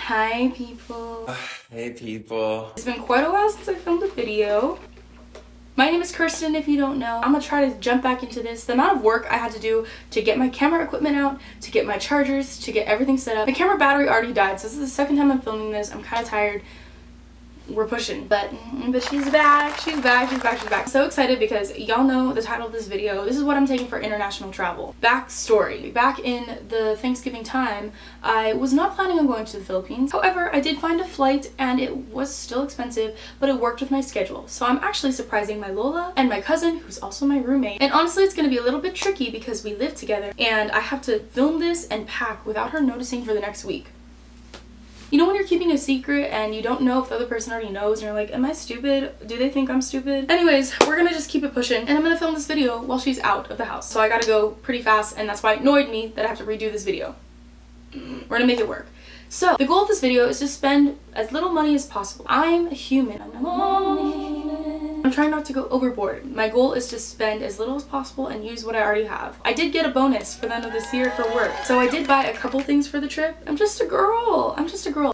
Hi people. Hey people. It's been quite a while since I filmed a video. My name is Kirsten, if you don't know. I'm gonna try to jump back into this. The amount of work I had to do to get my camera equipment out, to get my chargers, to get everything set up. The camera battery already died, so this is the second time I'm filming this. I'm kind of tired. We're pushing, but she's back. She's back. So excited because y'all know the title of this video. This is what I'm taking for international travel. Backstory. Back in the Thanksgiving time, I was not planning on going to the Philippines. However, I did find a flight and it was still expensive, but it worked with my schedule. So I'm actually surprising my Lola and my cousin, who's also my roommate. And honestly, it's gonna be a little bit tricky because we live together and I have to film this and pack without her noticing for the next week. You know when you're keeping a secret and you don't know if the other person already knows and you're like, am I stupid? Do they think I'm stupid? Anyways, we're gonna just keep it pushing and I'm gonna film this video while she's out of the house. So I gotta go pretty fast and that's why it annoyed me that I have to redo this video. We're gonna make it work. So the goal of this video is to spend as little money as possible. I'm a human. I'm trying not to go overboard. My goal is to spend as little as possible and use what I already have. I did get a bonus for the end of this year for work. So I did buy a couple things for the trip. I'm just a girl.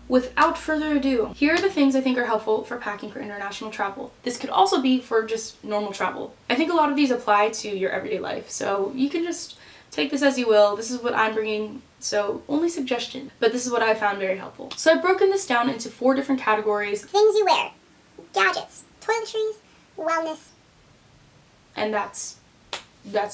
Without further ado, here are the things I think are helpful for packing for international travel. This could also be for just normal travel. I think a lot of these apply to your everyday life. So you can just take this as you will. This is what I'm bringing, so only suggestion. But this is what I found very helpful. So I've broken this down into 4 different categories. Things you wear, gadgets, toiletries, wellness. And that's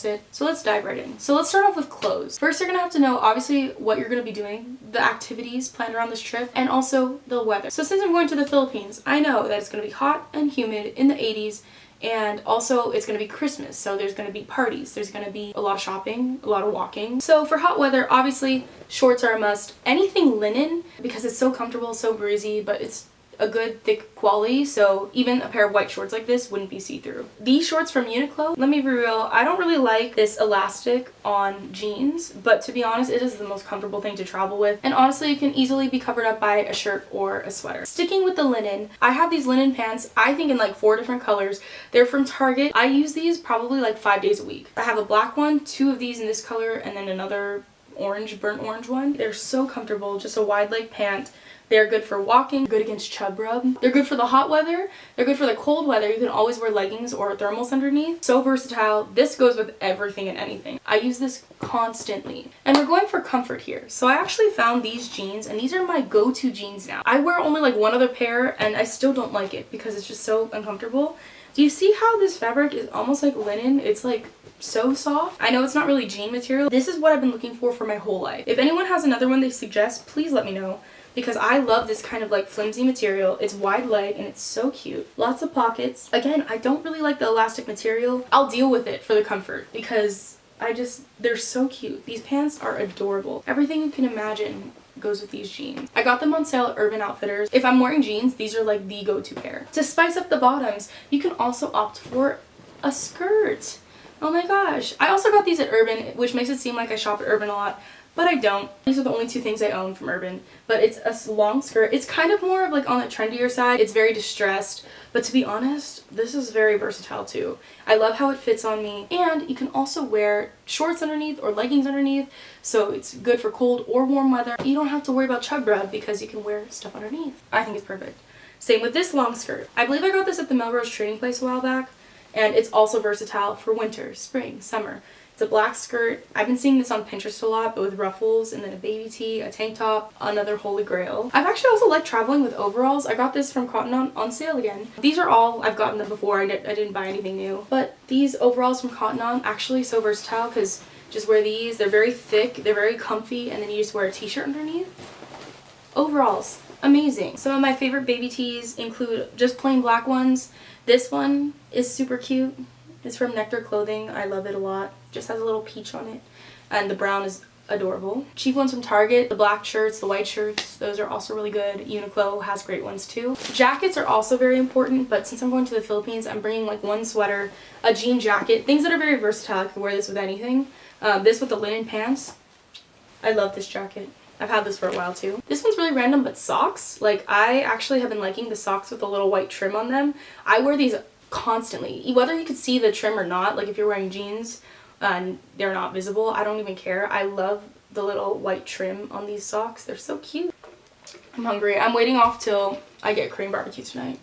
it. So let's dive right in. So let's start off with clothes. First, you're gonna have to know obviously what you're gonna be doing, the activities planned around this trip, and also the weather. So since I'm going to the Philippines, I know that it's gonna be hot and humid in the 80s. And also it's gonna be Christmas, so there's gonna be parties, there's gonna be a lot of shopping, a lot of walking. So for hot weather, obviously shorts are a must. Anything linen, because it's so comfortable, so breezy, but it's a good thick quality, so even a pair of white shorts like this wouldn't be see-through. These shorts from Uniqlo, let me be real, I don't really like this elastic on jeans, but to be honest, it is the most comfortable thing to travel with, and honestly, it can easily be covered up by a shirt or a sweater. Sticking with the linen, I have these linen pants, I think in like 4 different colors. They're from Target. I use these probably like 5 days a week. I have a black one, 2 of these in this color, and then another burnt orange one. They're so comfortable, just a wide leg pant. They're good for walking, good against chub rub. They're good for the hot weather. They're good for the cold weather. You can always wear leggings or thermals underneath. So versatile. This goes with everything and anything. I use this constantly. And we're going for comfort here. So I actually found these jeans and these are my go-to jeans now. I wear only like one other pair and I still don't like it because it's just so uncomfortable. Do you see how this fabric is almost like linen? It's like so soft. I know it's not really jean material. This is what I've been looking for my whole life. If anyone has another one they suggest, please let me know. Because I love this kind of like flimsy material. It's wide leg and it's so cute. Lots of pockets. Again, I don't really like the elastic material. I'll deal with it for the comfort because they're so cute. These pants are adorable. Everything you can imagine goes with these jeans. I got them on sale at Urban Outfitters. If I'm wearing jeans, these are like the go-to pair. To spice up the bottoms, you can also opt for a skirt. Oh my gosh. I also got these at Urban, which makes it seem like I shop at Urban a lot. But I don't. These are the only 2 things I own from Urban. But it's a long skirt. It's kind of more of like on the trendier side. It's very distressed. But to be honest, this is very versatile too. I love how it fits on me. And you can also wear shorts underneath or leggings underneath. So it's good for cold or warm weather. You don't have to worry about chub rub because you can wear stuff underneath. I think it's perfect. Same with this long skirt. I believe I got this at the Melrose Trading Place a while back. And it's also versatile for winter, spring, summer. It's a black skirt. I've been seeing this on Pinterest a lot, but with ruffles and then a baby tee, a tank top, another holy grail. I've actually also liked traveling with overalls. I got this from Cotton on sale again. These are all, I've gotten them before. I didn't buy anything new. But these overalls from Cotton On, actually so versatile because just wear these. They're very thick, they're very comfy, and then you just wear a t-shirt underneath. Overalls, amazing. Some of my favorite baby tees include just plain black ones. This one is super cute. It's from Nectar Clothing. I love it a lot. Just has a little peach on it. And the brown is adorable. Cheap ones from Target. The black shirts, the white shirts, those are also really good. Uniqlo has great ones too. Jackets are also very important, but since I'm going to the Philippines, I'm bringing like one sweater, a jean jacket, things that are very versatile. I can wear this with anything. This with the linen pants. I love this jacket. I've had this for a while too. This one's really random, but socks. Like, I actually have been liking the socks with the little white trim on them. I wear these constantly, whether you could see the trim or not. Like if you're wearing jeans and they're not visible, I don't even care. I love the little white trim on these socks. They're so cute. I'm hungry. I'm waiting off till I get Korean barbecue tonight.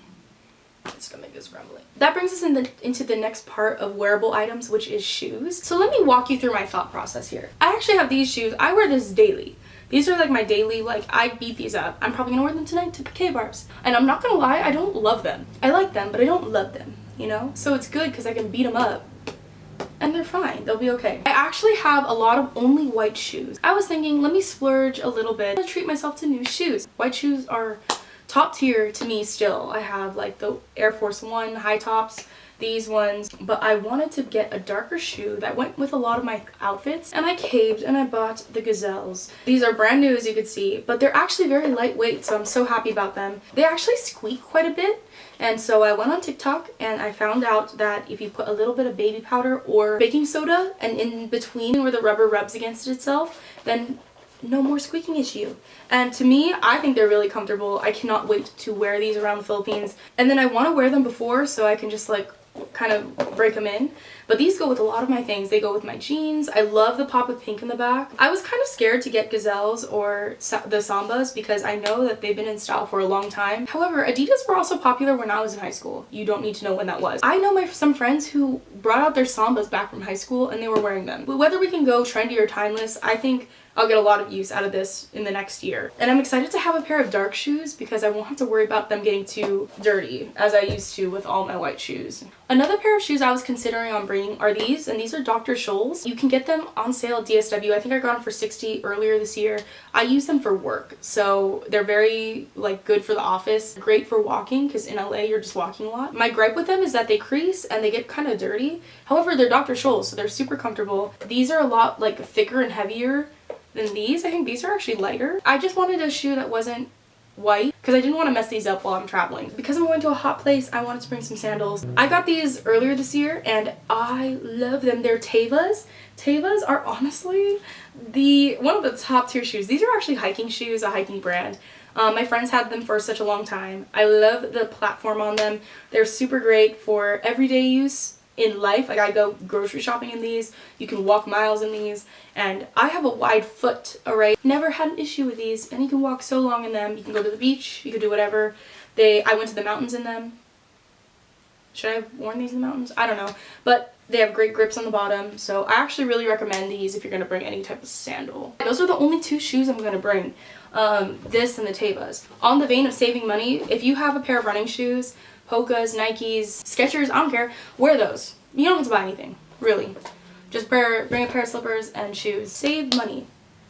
My stomach is rumbling. That brings us into the next part of wearable items, which is shoes. So let me walk you through my thought process here. I actually have these shoes. I wear this daily. These are like my daily, like I beat these up. I'm probably gonna wear them tonight to K-barbs. And I'm not gonna lie, I don't love them. I like them, but I don't love them, you know? So it's good because I can beat them up. And they're fine, they'll be okay. I actually have a lot of only white shoes. I was thinking, let me splurge a little bit and treat myself to new shoes. White shoes are top tier to me still. I have like the Air Force One high tops, these ones, but I wanted to get a darker shoe that went with a lot of my outfits, and I caved and I bought the Gazelles. These are brand new, as you can see, but they're actually very lightweight, so I'm so happy about them. They actually squeak quite a bit, and so I went on TikTok and I found out that if you put a little bit of baby powder or baking soda and in between where the rubber rubs against itself, then no more squeaking issue. And to me, I think they're really comfortable. I cannot wait to wear these around the Philippines. And then I want to wear them before so I can just like kind of break them in. But these go with a lot of my things. They go with my jeans. I love the pop of pink in the back. I was kind of scared to get Gazelles or the Sambas because I know that they've been in style for a long time. However, Adidas were also popular when I was in high school. You don't need to know when that was. I know some friends who brought out their Sambas back from high school and they were wearing them. But whether we can go trendy or timeless, I think I'll get a lot of use out of this in the next year. And I'm excited to have a pair of dark shoes because I won't have to worry about them getting too dirty as I used to with all my white shoes. Another pair of shoes I was considering on bringing are these, and these are Dr. Scholl's. You can get them on sale at DSW. I think I got them for $60 earlier this year. I use them for work, so they're very like good for the office. Great for walking because in LA you're just walking a lot. My gripe with them is that they crease and they get kind of dirty. However, they're Dr. Scholl's, so they're super comfortable. These are a lot like thicker and heavier than these. I think these are actually lighter. I just wanted a shoe that wasn't white because I didn't want to mess these up while I'm traveling. Because I'm going to a hot place, I wanted to bring some sandals. I got these earlier this year and I love them. They're Tevas. Tevas are honestly one of the top tier shoes. These are actually hiking shoes, a hiking brand. My friends had them for such a long time. I love the platform on them. They're super great for everyday use in life. Like I go grocery shopping in these, you can walk miles in these, and I have a wide foot array. Never had an issue with these, and you can walk so long in them. You can go to the beach, you can do whatever. I went to the mountains in them. Should I have worn these in the mountains? I don't know, but they have great grips on the bottom, so I actually really recommend these if you're going to bring any type of sandal. Those are the only two shoes I'm going to bring, this and the Tevas. On the vein of saving money, if you have a pair of running shoes, Hoka's, Nikes, Skechers, I don't care, wear those. You don't have to buy anything, really. Just bring a pair of slippers and shoes. Save money.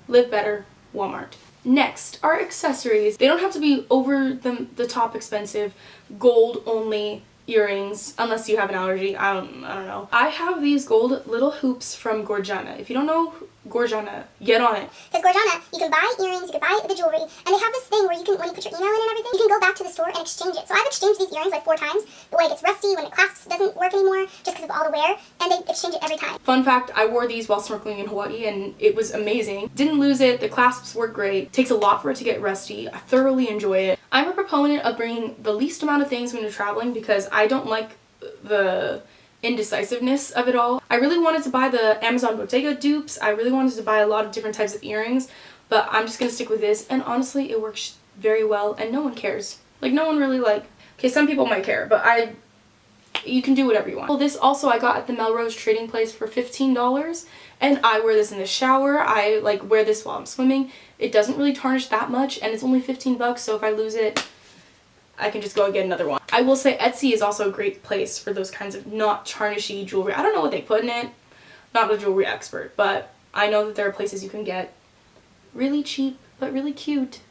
Live better. Walmart. Next are accessories. They don't have to be over the top expensive, gold only earrings, unless you have an allergy. I don't know. I have these gold little hoops from Gorjana. If you don't know Gorjana, get on it. Because Gorjana, you can buy earrings, you can buy the jewelry, and they have this thing where you can, when you put your email in and everything, you can go back to the store and exchange it. So I've exchanged these earrings like 4 times, but when it gets rusty, when it clasps, doesn't work anymore, just because of all the wear, and they exchange it every time. Fun fact, I wore these while snorkeling in Hawaii and it was amazing. Didn't lose it, the clasps work great. Takes a lot for it to get rusty. I thoroughly enjoy it. I'm a proponent of bringing the least amount of things when you're traveling because I don't like the indecisiveness of it all. I really wanted to buy the Amazon Bottega dupes. I really wanted to buy a lot of different types of earrings, but I'm just gonna stick with this, and honestly it works very well and no one cares. Like no one really okay, some people might care, but you can do whatever you want. Well, this also I got at the Melrose Trading Place for $15, and I wear this in the shower. I like wear this while I'm swimming. It doesn't really tarnish that much and it's only 15 bucks, so if I lose it, I can just go and get another one. I will say Etsy is also a great place for those kinds of not tarnishy jewelry. I don't know what they put in it. Not a jewelry expert, but I know that there are places you can get really cheap but really cute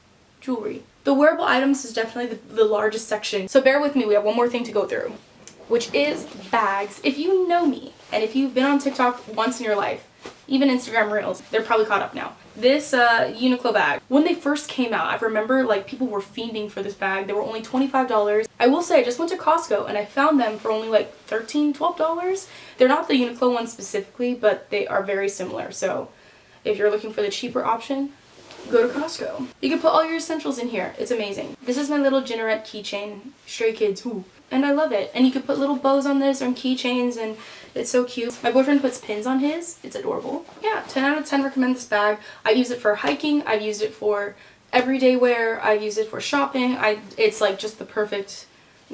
jewelry. The wearable items is definitely the largest section, so bear with me, we have one more thing to go through, which is bags. If you know me, and if you've been on TikTok once in your life, even Instagram Reels, they're probably caught up now. This Uniqlo bag, when they first came out, I remember like people were fiending for this bag. They were only $25. I will say I just went to Costco and I found them for only like $13, $12. They're not the Uniqlo ones specifically, but they are very similar. So if you're looking for the cheaper option, go to Costco. You can put all your essentials in here. It's amazing. This is my little Generette keychain. Stray Kids, who? And I love it. And you can put little bows on this or keychains, and it's so cute. My boyfriend puts pins on his. It's adorable. Yeah, 10 out of 10 recommend this bag. I use it for hiking. I've used it for everyday wear. I use it for shopping. It's like just the perfect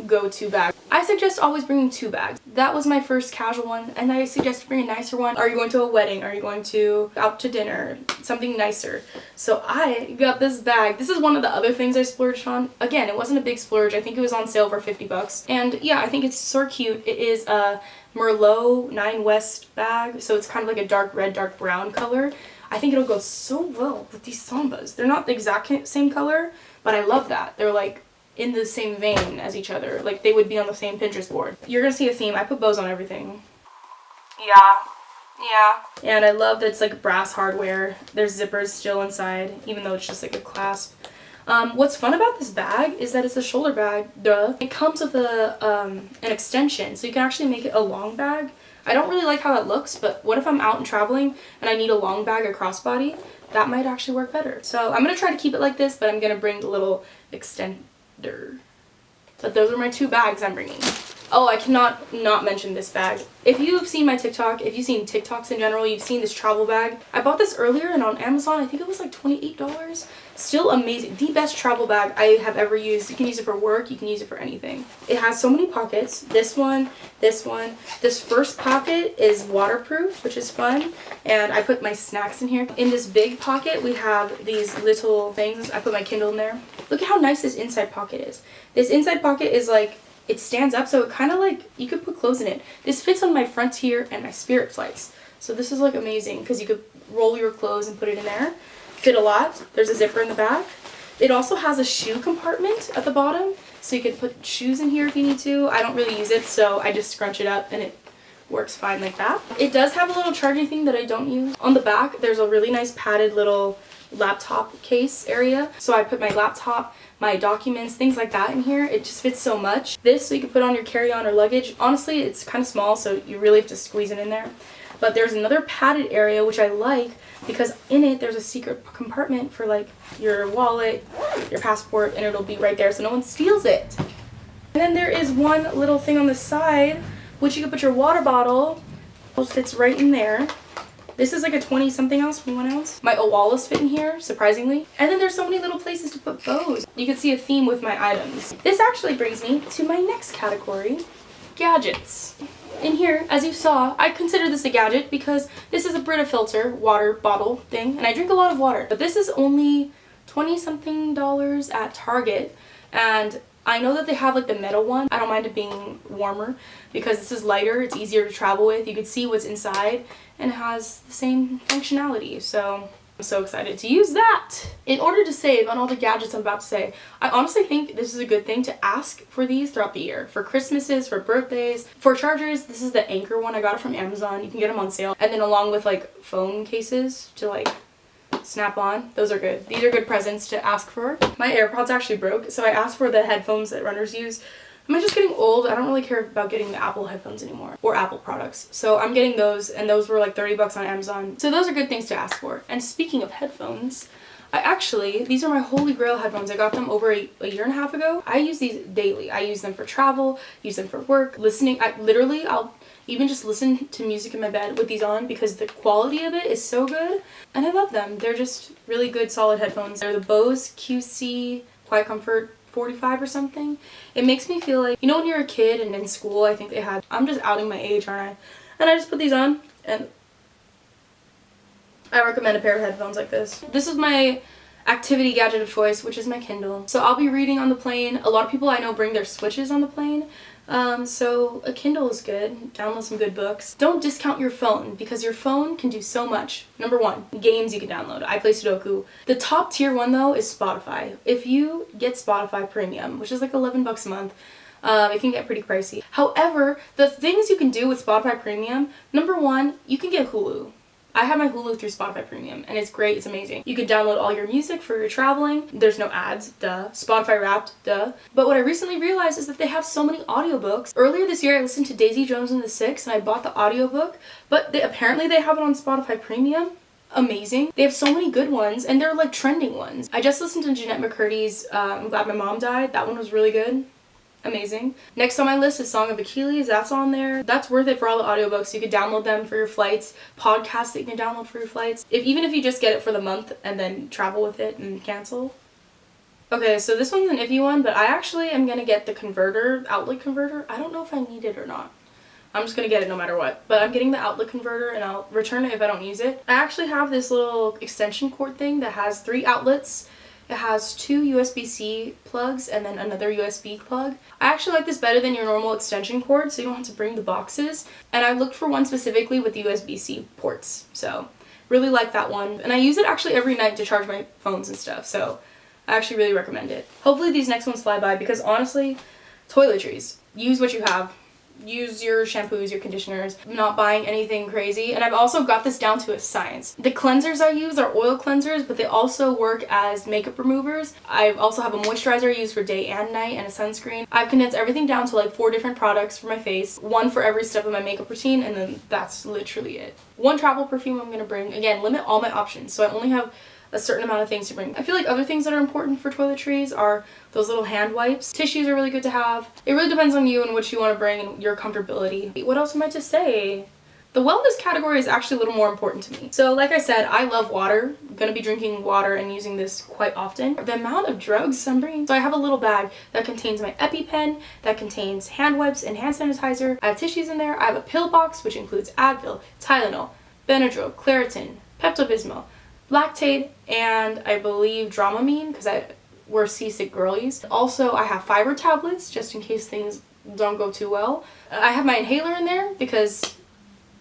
go-to bag. I suggest always bringing 2 bags. That was my first casual one, and I suggest bringing a nicer one. Are you going to a wedding? Are you going to out to dinner? Something nicer. So I got this bag. This is one of the other things I splurged on. Again, it wasn't a big splurge. I think it was on sale for 50 bucks. And yeah, I think it's so cute. It is a Merlot 9 West bag, so it's kind of like a dark red, dark brown color. I think it'll go so well with these Sambas. They're not the exact same color, but I love that. They're like in the same vein as each other. Like they would be on the same Pinterest board. You're gonna see a theme. I put bows on everything. Yeah. And I love that it's like brass hardware. There's zippers still inside, even though it's just like a clasp. What's fun about this bag is that it's a shoulder bag. Duh. It comes with an extension, so you can actually make it a long bag. I don't really like how that looks, but what if I'm out and traveling and I need a long bag, a crossbody? That might actually work better. So I'm gonna try to keep it like this, but I'm gonna bring the little extender. But those are my 2 bags I'm bringing. Oh, I cannot not mention this bag. If you've seen my TikTok, if you've seen TikToks in general, you've seen this travel bag. I bought this earlier and on Amazon, I think it was like $28. Still amazing. The best travel bag I have ever used. You can use it for work, you can use it for anything. It has so many pockets. This one, this one. This first pocket is waterproof, which is fun. And I put my snacks in here. In this big pocket, we have these little things. I put my Kindle in there. Look at how nice this inside pocket is. This inside pocket is like, it stands up, so it kind of like, you could put clothes in it. This fits on my Frontier and my Spirit flights. So this is like amazing because you could roll your clothes and put it in there. Fit a lot. There's a zipper in the back. It also has a shoe compartment at the bottom, so you could put shoes in here if you need to. I don't really use it, so I just scrunch it up and it works fine like that. It does have a little charging thing that I don't use. On the back, there's a really nice padded little laptop case area. So I put my laptop, my documents, things like that in here. It just fits so much. This, so you can put on your carry-on or luggage. Honestly, it's kind of small, so you really have to squeeze it in there. But there's another padded area, which I like, because in it, there's a secret compartment for like your wallet, your passport, and it'll be right there so no one steals it. And then there is one little thing on the side, which you can put your water bottle. It fits right in there. This is like a 20 something ounce, 21 ounce. My Owalas fit in here, surprisingly. And then there's so many little places to put bows. You can see a theme with my items. This actually brings me to my next category, gadgets. In here, as you saw, I consider this a gadget because this is a Brita filter water bottle thing, and I drink a lot of water. But this is only 20 something dollars at Target, and I know that they have like the metal one. I don't mind it being warmer because this is lighter, it's easier to travel with. You can see what's inside and it has the same functionality. So I'm so excited to use that. In order to save on all the gadgets I'm about to say, I honestly think this is a good thing to ask for these throughout the year. For Christmases, for birthdays, for chargers, this is the Anchor one. I got it from Amazon. You can get them on sale. And then along with like phone cases to like snap on. Those are good. These are good presents to ask for. My AirPods actually broke, so I asked for the headphones that runners use. Am I just getting old? I don't really care about getting the Apple headphones anymore, or Apple products. So I'm getting those, and those were like 30 bucks on Amazon. So those are good things to ask for. And speaking of headphones, these are my holy grail headphones. I got them over a year and a half ago. I use these daily. I use them for travel, use them for work, listening. I'll even just listen to music in my bed with these on because the quality of it is so good. And I love them. They're just really good, solid headphones. They're the Bose QC Quiet Comfort 45 or something. It makes me feel like, you know when you're a kid and in school, I think they had, I'm just outing my age, aren't I? And I just put these on, and I recommend a pair of headphones like this. This is my activity gadget of choice, which is my Kindle. So I'll be reading on the plane. A lot of people I know bring their Switches on the plane. So a Kindle is good. Download some good books. Don't discount your phone because your phone can do so much. Number 1, games you can download. I play Sudoku. The top tier one though is Spotify. If you get Spotify Premium, which is like 11 bucks a month, it can get pretty pricey. However, the things you can do with Spotify Premium, number 1, you can get Hulu. I have my Hulu through Spotify Premium, and it's great, it's amazing. You can download all your music for your traveling. There's no ads, duh. Spotify Wrapped, duh. But what I recently realized is that they have so many audiobooks. Earlier this year, I listened to Daisy Jones and the Six, and I bought the audiobook, but apparently they have it on Spotify Premium. Amazing. They have so many good ones, and they're like trending ones. I just listened to Jeanette McCurdy's I'm Glad My Mom Died. That one was really good. Amazing. Next on my list is Song of Achilles. That's on there. That's worth it for all the audiobooks. You can download them for your flights. Podcasts that you can download for your flights. Even if you just get it for the month and then travel with it and cancel, Okay, so this one's an iffy one, but I actually am gonna get the converter, outlet converter. I don't know if I need it or not. I'm just gonna get it no matter what. But I'm getting the outlet converter and I'll return it if I don't use it. I actually have this little extension cord thing that has 3 outlets. It has 2 USB-C plugs and then another USB plug. I actually like this better than your normal extension cord, so you don't have to bring the boxes. And I looked for one specifically with USB-C ports, so really like that one. And I use it actually every night to charge my phones and stuff, so I actually really recommend it. Hopefully these next ones fly by because honestly, toiletries. Use what you have. Use your shampoos, your conditioners. I'm not buying anything crazy. And I've also got this down to a science. The cleansers I use are oil cleansers, but they also work as makeup removers. I also have a moisturizer I use for day and night and a sunscreen. I've condensed everything down to like 4 different products for my face. 1 for every step of my makeup routine, and then that's literally it. 1 travel perfume I'm gonna bring. Again, limit all my options. So I only have a certain amount of things to bring. I feel like other things that are important for toiletries are those little hand wipes. Tissues are really good to have. It really depends on you and what you want to bring and your comfortability. What else am I to say? The wellness category is actually a little more important to me. So like I said, I love water. I'm gonna be drinking water and using this quite often. The amount of drugs I'm bringing. So I have a little bag that contains my EpiPen, that contains hand wipes and hand sanitizer. I have tissues in there. I have a pill box, which includes Advil, Tylenol, Benadryl, Claritin, Pepto-Bismol, Lactate, and I believe Dramamine because we're seasick girlies. Also, I have fiber tablets just in case things don't go too well. I have my inhaler in there because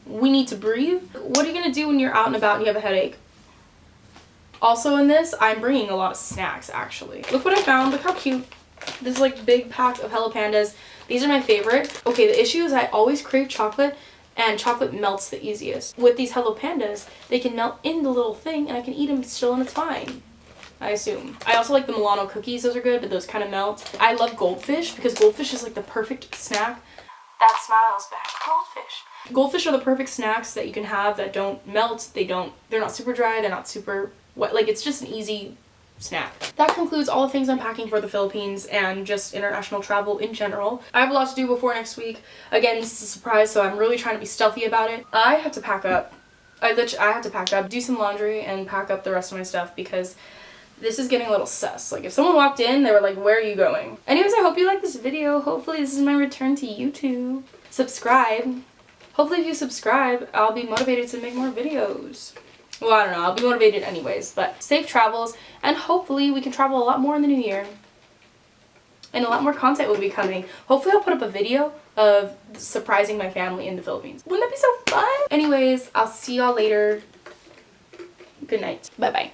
we need to breathe. What are you gonna do when you're out and about and you have a headache? Also in this, I'm bringing a lot of snacks actually. Look what I found, look how cute. This like big pack of Hello Pandas. These are my favorite. Okay, the issue is I always crave chocolate, and chocolate melts the easiest. With these Hello Pandas, they can melt in the little thing and I can eat them still and it's fine. I assume. I also like the Milano cookies, those are good, but those kind of melt. I love goldfish because goldfish is like the perfect snack. That smiles back. Goldfish. Goldfish are the perfect snacks that you can have that don't melt, they're not super dry, they're not super wet, like it's just an easy snack. That concludes all the things I'm packing for the Philippines and just international travel in general. I have a lot to do before next week. Again, this is a surprise, so I'm really trying to be stealthy about it. I have to pack up. I have to pack up, do some laundry, and pack up the rest of my stuff because this is getting a little sus. Like if someone walked in, they were like, where are you going? Anyways, I hope you like this video. Hopefully this is my return to YouTube. Subscribe. Hopefully if you subscribe, I'll be motivated to make more videos. Well, I don't know, I'll be motivated anyways, but safe travels, and hopefully we can travel a lot more in the new year. And a lot more content will be coming. Hopefully I'll put up a video of surprising my family in the Philippines. Wouldn't that be so fun? Anyways, I'll see y'all later. Good night. Bye-bye.